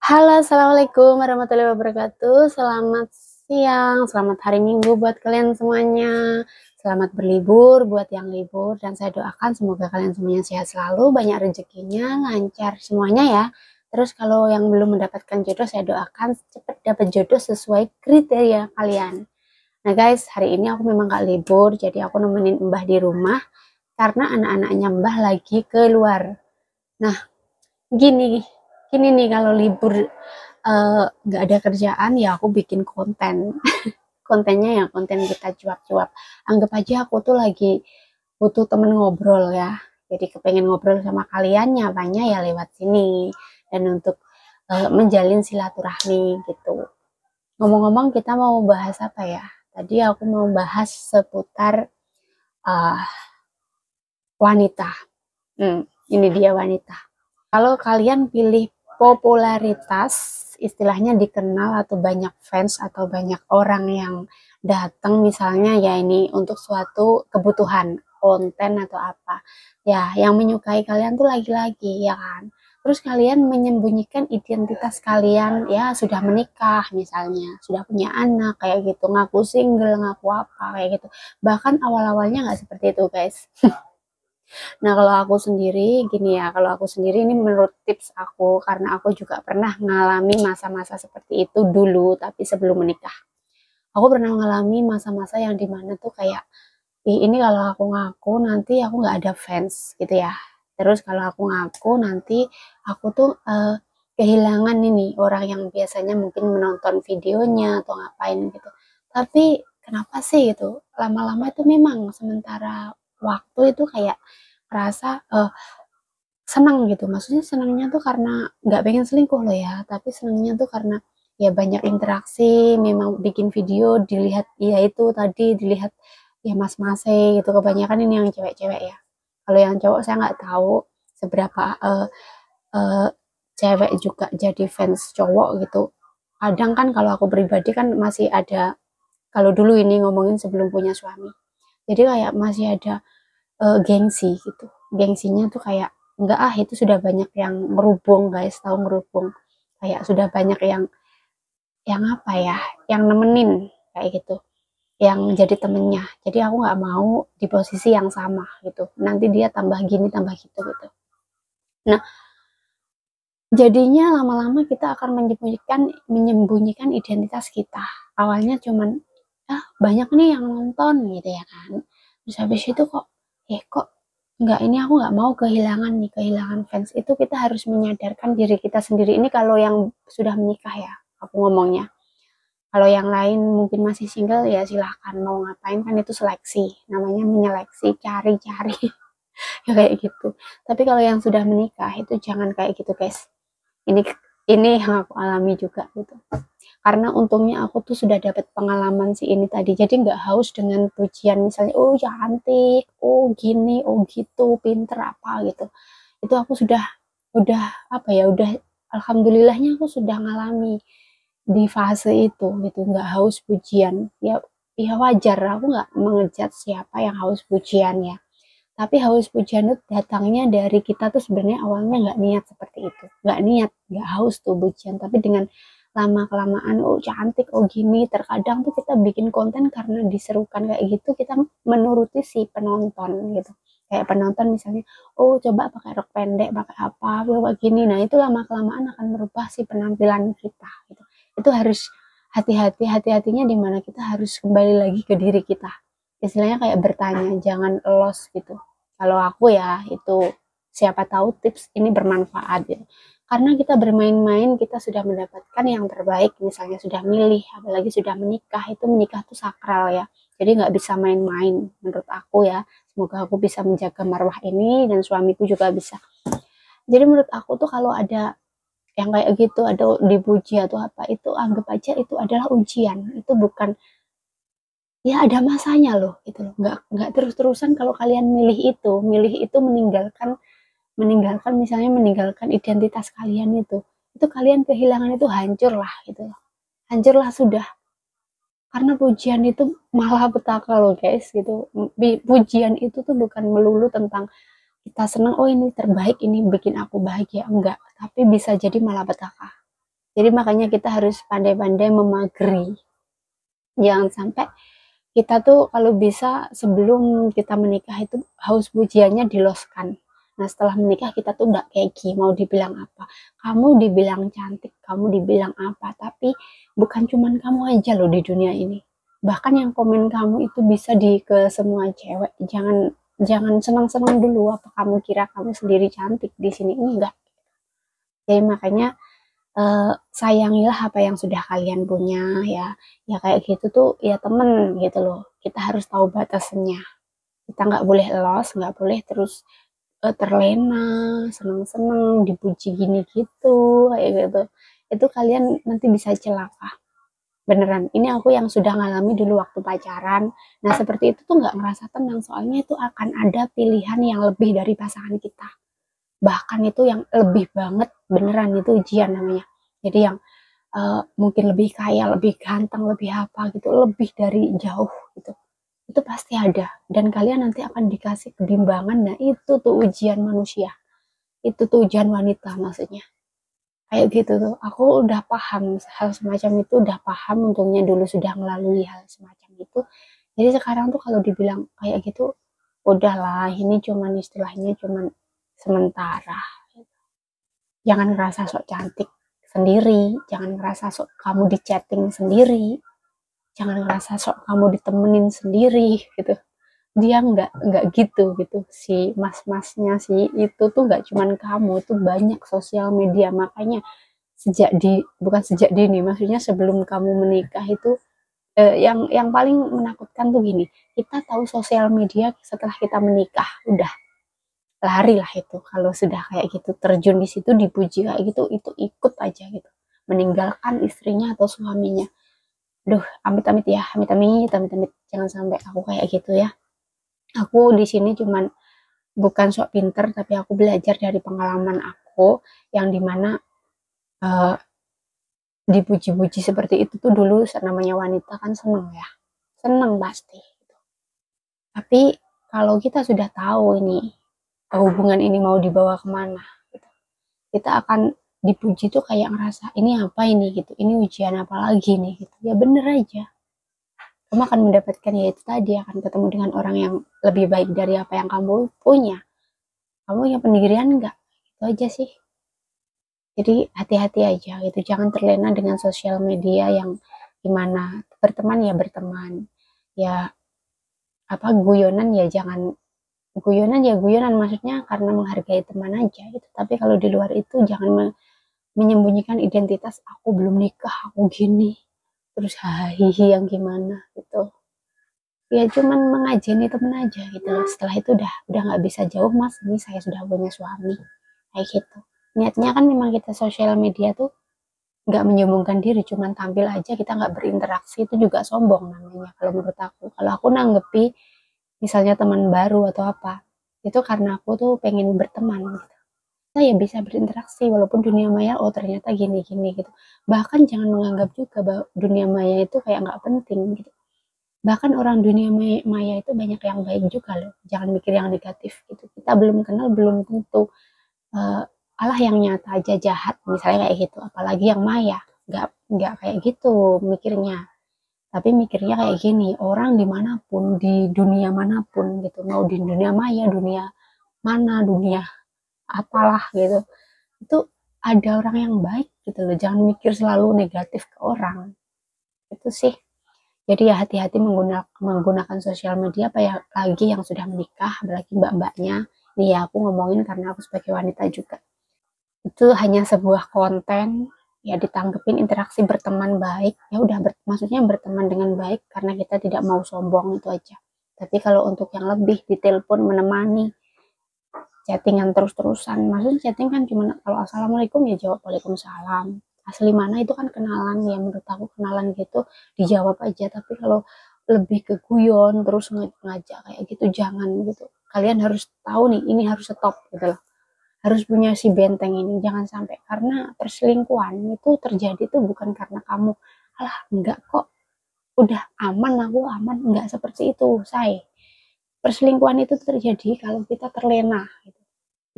Halo, assalamualaikum warahmatullahi wabarakatuh. Selamat siang, selamat hari Minggu buat kalian semuanya. Selamat berlibur buat yang libur, dan saya doakan semoga kalian semuanya sehat selalu, banyak rezekinya, lancar semuanya ya. Terus kalau yang belum mendapatkan jodoh, saya doakan cepat dapat jodoh sesuai kriteria kalian. Nah guys, hari ini aku memang gak libur, jadi aku nemenin Mbah di rumah karena anak-anaknya Mbah lagi keluar. Nah, gini gini nih, kalau libur nggak ada kerjaan ya aku bikin konten. Kontennya ya konten kita cuap-cuap. Anggap aja aku tuh lagi butuh temen ngobrol ya, jadi kepengen ngobrol sama kalian, nyapanya ya lewat sini. Dan untuk menjalin silaturahmi gitu. Ngomong-ngomong, kita mau bahas apa ya? Tadi aku mau bahas seputar uh, wanita. Ini dia wanita. Kalau kalian pilih popularitas, istilahnya dikenal atau banyak fans atau banyak orang yang datang, misalnya ya ini untuk suatu kebutuhan konten atau apa. Ya, yang menyukai kalian tuh lagi-lagi ya kan. Terus kalian menyembunyikan identitas kalian, ya sudah menikah misalnya, sudah punya anak kayak gitu, ngaku single, ngaku apa kayak gitu. Bahkan awal-awalnya nggak seperti itu, guys. Nah, kalau aku sendiri gini ya, kalau aku sendiri ini menurut tips aku, karena aku juga pernah mengalami masa-masa seperti itu dulu, tapi sebelum menikah. Aku pernah mengalami masa-masa yang dimana tuh kayak, ih ini kalau aku ngaku nanti aku nggak ada fans gitu ya. Terus kalau aku ngaku nanti aku tuh kehilangan ini orang yang biasanya mungkin menonton videonya atau ngapain gitu. Tapi kenapa sih gitu? Lama-lama itu memang sementara waktu itu kayak rasa senang gitu. Maksudnya senangnya tuh karena nggak pengen selingkuh loh ya, tapi senangnya tuh karena ya banyak interaksi, memang bikin video dilihat, ya itu tadi dilihat ya mas-mas gitu. Kebanyakan ini yang cewek-cewek ya. Kalau yang cowok saya nggak tahu seberapa uh, cewek juga jadi fans cowok gitu. Kadang kan kalau aku pribadi kan masih ada, kalau dulu ini ngomongin sebelum punya suami. Jadi kayak masih ada gengsi gitu. Gengsinya tuh kayak enggak ah, itu sudah banyak yang merubung, guys, tahu ngerubung. Kayak sudah banyak yang apa ya, yang nemenin kayak gitu, yang jadi temennya. Jadi aku nggak mau di posisi yang sama gitu. Nanti dia tambah gini tambah gitu gitu. Nah, jadinya lama-lama kita akan menyembunyikan identitas kita. Awalnya cuman banyak nih yang nonton gitu ya kan. Terus habis itu kok kok enggak, ini aku nggak mau kehilangan fans. Itu kita harus menyadarkan diri kita sendiri. Ini kalau yang sudah menikah ya, aku ngomongnya. Kalau yang lain mungkin masih single ya silahkan mau ngapain, kan itu seleksi. Namanya menyeleksi, cari-cari. Ya kayak gitu. Tapi kalau yang sudah menikah itu jangan kayak gitu, guys. Ini yang aku alami juga gitu. Karena untungnya aku tuh sudah dapat pengalaman si ini tadi, jadi nggak haus dengan pujian misalnya oh cantik, oh gini, oh gitu, pinter apa gitu. Itu aku udah apa ya, udah alhamdulillahnya aku sudah ngalami di fase itu gitu, nggak haus pujian. Ya wajar, aku nggak mengejat siapa yang haus pujian ya, tapi haus pujian itu datangnya dari kita tuh sebenarnya awalnya nggak niat seperti itu, nggak niat, nggak haus tuh pujian, tapi dengan lama kelamaan oh cantik, oh gini, terkadang tuh kita bikin konten karena diserukan kayak gitu, kita menuruti si penonton gitu. Kayak penonton misalnya, oh coba pakai rok pendek, pakai apa, bawa gini, nah itu lama kelamaan akan merubah si penampilan kita gitu. Itu harus hati-hatinya di mana kita harus kembali lagi ke diri kita, istilahnya kayak bertanya, jangan los gitu. Kalau aku ya itu, siapa tahu tips ini bermanfaat gitu. Karena kita bermain-main, kita sudah mendapatkan yang terbaik, misalnya sudah milih, apalagi sudah menikah, itu menikah tuh sakral ya. Jadi nggak bisa main-main menurut aku ya. Semoga aku bisa menjaga marwah ini dan suamiku juga bisa. Jadi menurut aku tuh kalau ada yang kayak gitu, ada dipuji atau apa, itu anggap aja itu adalah ujian. Itu bukan, ya ada masanya loh gitu loh, nggak terus-terusan. Kalau kalian milih itu meninggalkan misalnya meninggalkan identitas kalian, itu kalian kehilangan, itu hancur lah gitu loh, hancurlah sudah. Karena pujian itu malah petaka loh guys gitu. Pujian itu tuh bukan melulu tentang kita senang, oh ini terbaik, ini bikin aku bahagia, enggak, tapi bisa jadi malah petaka. Jadi makanya kita harus pandai-pandai memageri. Jangan sampai kita tuh kalau bisa sebelum kita menikah itu haus pujiannya diloskan. Nah setelah menikah kita tuh nggak keki, mau dibilang apa. Kamu dibilang cantik, kamu dibilang apa. Tapi bukan cuman kamu aja loh di dunia ini. Bahkan yang komen kamu itu bisa ke semua cewek. Jangan jangan senang-senang dulu apa kamu kira kamu sendiri cantik di sini, enggak. Jadi makanya sayangilah apa yang sudah kalian punya ya. Ya kayak gitu tuh ya temen gitu loh. Kita harus tahu batasannya. Kita nggak boleh los, nggak boleh terus terlena, seneng-seneng, dipuji gini gitu, kayak gitu. Itu kalian nanti bisa celaka. Beneran, ini aku yang sudah ngalami dulu waktu pacaran. Nah seperti itu tuh nggak ngerasa tenang, soalnya itu akan ada pilihan yang lebih dari pasangan kita. Bahkan itu yang lebih banget, beneran itu ujian namanya. Jadi yang mungkin lebih kaya, lebih ganteng, lebih apa gitu, lebih dari jauh gitu. Itu pasti ada. Dan kalian nanti akan dikasih kebimbangan. Nah itu tuh ujian manusia. Itu tuh ujian wanita maksudnya. Kayak gitu tuh. Aku udah paham hal semacam itu, udah paham untungnya dulu sudah melalui hal semacam itu. Jadi sekarang tuh kalau dibilang kayak gitu, udahlah ini cuman istilahnya cuman sementara. Jangan ngerasa sok cantik sendiri, jangan ngerasa sok kamu di chatting sendiri, jangan ngerasa sok kamu ditemenin sendiri gitu. Dia nggak gitu gitu, si mas-masnya si itu tuh nggak cuman kamu, itu banyak sosial media. Makanya bukan sejak dini, maksudnya sebelum kamu menikah itu yang paling menakutkan tuh gini, kita tahu sosial media setelah kita menikah udah lari lah itu. Kalau sudah kayak gitu terjun di situ dipuji kayak gitu, itu ikut aja gitu, meninggalkan istrinya atau suaminya. Duh, amit-amit ya, amit-amit, amit-amit, jangan sampai aku kayak gitu ya. Aku di sini cuman bukan sok pinter, tapi aku belajar dari pengalaman aku yang dimana uh, dipuji-puji seperti itu tuh dulu namanya wanita kan seneng ya, seneng pasti. Tapi kalau kita sudah tahu ini hubungan ini mau dibawa kemana, gitu, kita akan dipuji tuh kayak ngerasa ini apa ini gitu, ini ujian apa lagi nih gitu. Ya bener aja, kamu akan mendapatkan ya itu tadi, akan ketemu dengan orang yang lebih baik dari apa yang kamu punya. Kamu punya pendirian enggak? Itu aja sih. Jadi hati-hati aja gitu, jangan terlena dengan sosial media yang gimana. Berteman ya berteman, ya apa guyonan ya jangan, guyonan ya guyonan maksudnya karena menghargai teman aja gitu. Tapi kalau di luar itu jangan menyembunyikan identitas, aku belum nikah, aku gini, terus hahihi yang gimana gitu. Ya cuman mengajeni temen aja gitu loh. Setelah itu udah nggak bisa jauh, mas ini saya sudah punya suami, kayak gitu. Niatnya kan memang kita sosial media tuh nggak menyombongkan diri, cuman tampil aja, kita nggak berinteraksi, itu juga sombong namanya kalau menurut aku. Kalau aku nanggepi misalnya teman baru atau apa, itu karena aku tuh pengen berteman gitu. Kita ya bisa berinteraksi walaupun dunia maya oh ternyata gini gini gitu. Bahkan jangan menganggap juga bahwa dunia maya itu kayak nggak penting gitu. Bahkan orang dunia maya itu banyak yang baik juga loh, jangan mikir yang negatif gitu. Kita belum kenal belum tentu uh, Allah yang nyata aja jahat misalnya kayak gitu, apalagi yang maya. Nggak kayak gitu mikirnya, tapi mikirnya kayak gini, orang dimanapun di dunia manapun gitu, mau di dunia maya, dunia mana, dunia apalah gitu, itu ada orang yang baik gitu loh. Jangan mikir selalu negatif ke orang, itu sih. Jadi ya hati-hati menggunakan sosial media, apa ya lagi yang sudah menikah, apalagi mbak-mbaknya. Nih ya aku ngomongin karena aku sebagai wanita juga. Itu hanya sebuah konten, ya ditanggepin interaksi berteman baik, ya udah maksudnya berteman dengan baik karena kita tidak mau sombong, itu aja. Tapi kalau untuk yang lebih ditelepon menemani, chattingan terus-terusan, maksudnya chatting kan cuma kalau assalamualaikum ya jawab waalaikumsalam, asli mana itu kan kenalan, ya menurut aku kenalan gitu dijawab aja. Tapi kalau lebih ke guyon terus ngajak kayak gitu jangan gitu. Kalian harus tahu nih, ini harus stop gitu loh, harus punya si benteng ini, jangan sampai. Karena perselingkuhan itu terjadi tuh bukan karena kamu alah enggak kok udah aman, aku aman, enggak seperti itu say. Perselingkuhan itu terjadi kalau kita terlena gitu.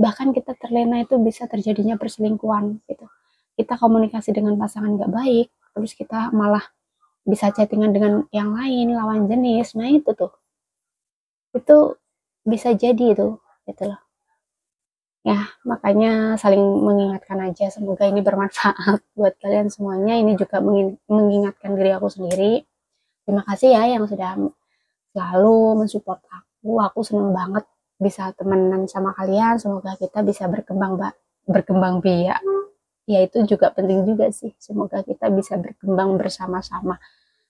Bahkan kita terlena itu bisa terjadinya perselingkuhan gitu. kita komunikasi dengan pasangan nggak baik, terus kita malah bisa chattingan dengan yang lain, lawan jenis, nah itu tuh, itu bisa jadi itu, gitu loh. Ya, makanya saling mengingatkan aja, semoga ini bermanfaat buat kalian semuanya. Ini juga mengingatkan diri aku sendiri. Terima kasih ya yang sudah selalu mensupport aku. Aku seneng banget bisa temenan sama kalian. Semoga kita bisa berkembang biak. Ya itu juga penting juga sih. Semoga kita bisa berkembang bersama-sama.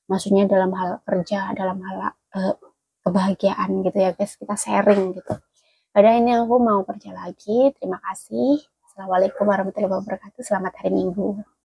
Maksudnya dalam hal kerja, dalam hal kebahagiaan gitu ya guys. Kita sharing gitu. Pada ini aku mau kerja lagi. Terima kasih. Assalamualaikum warahmatullahi wabarakatuh. Selamat hari Minggu.